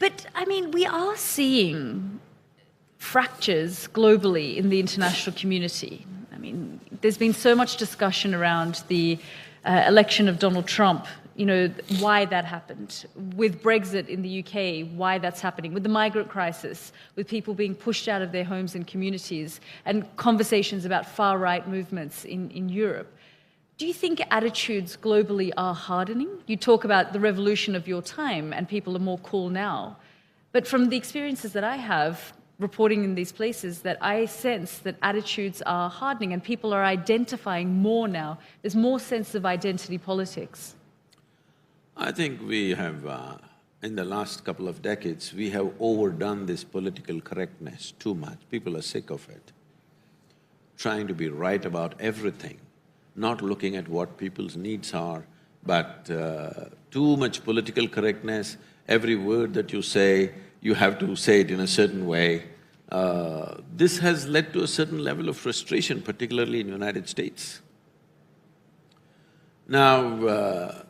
But, I mean, we are seeing fractures globally in the international community. I mean, there's been so much discussion around the election of Donald Trump, you know, why that happened. With Brexit in the UK, why that's happening. With the migrant crisis, with people being pushed out of their homes and communities, and conversations about far-right movements in Europe. Do you think attitudes globally are hardening? You talk about the revolution of your time and people are more cool now. But from the experiences that I have reporting in these places, that I sense that attitudes are hardening and people are identifying more now. There's more sense of identity politics. I think we have, in the last couple of decades, we have overdone this political correctness too much. People are sick of it. Trying to be right about everything, not looking at what people's needs are, but too much political correctness. Every word that you say, you have to say it in a certain way. This has led to a certain level of frustration, particularly in the United States. Now,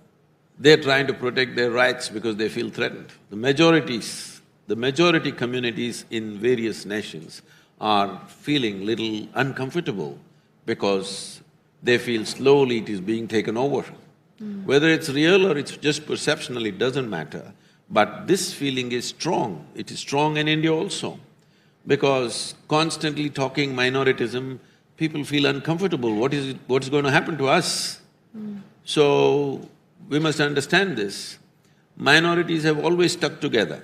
they're trying to protect their rights because they feel threatened. The majority communities in various nations are feeling little uncomfortable because they feel slowly it is being taken over. Whether it's real or it's just perceptional, it doesn't matter. But this feeling is strong. It is strong in India also. Because constantly talking minoritism, people feel uncomfortable. What's going to happen to us? So, we must understand this. Minorities have always stuck together.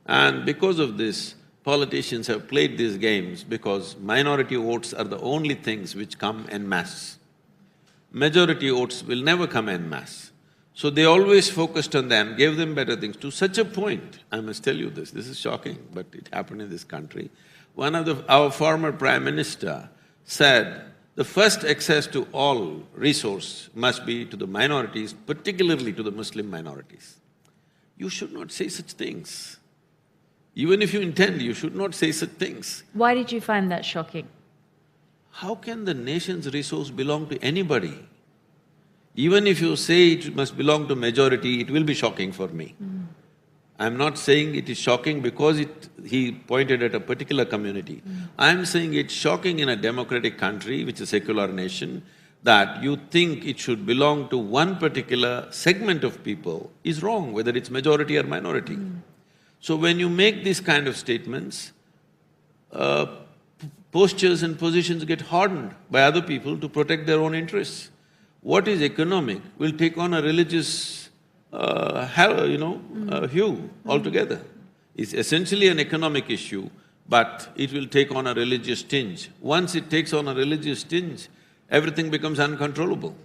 And because of this, politicians have played these games because minority votes are the only things which come en masse. Majority votes will never come en masse. So they always focused on them, gave them better things, to such a point, I must tell you this is shocking, but it happened in this country. Our former Prime Minister said, the first access to all resource must be to the minorities, particularly to the Muslim minorities. You should not say such things. Even if you intend, you should not say such things. Why did you find that shocking? How can the nation's resource belong to anybody? Even if you say it must belong to majority, it will be shocking for me. I'm not saying it is shocking because he pointed at a particular community. I'm saying it's shocking in a democratic country, which is a secular nation, that you think it should belong to one particular segment of people is wrong, whether it's majority or minority. So when you make these kind of statements, postures and positions get hardened by other people to protect their own interests. What is economic will take on a religious hue altogether. It's essentially an economic issue, but it will take on a religious tinge. Once it takes on a religious tinge, everything becomes uncontrollable.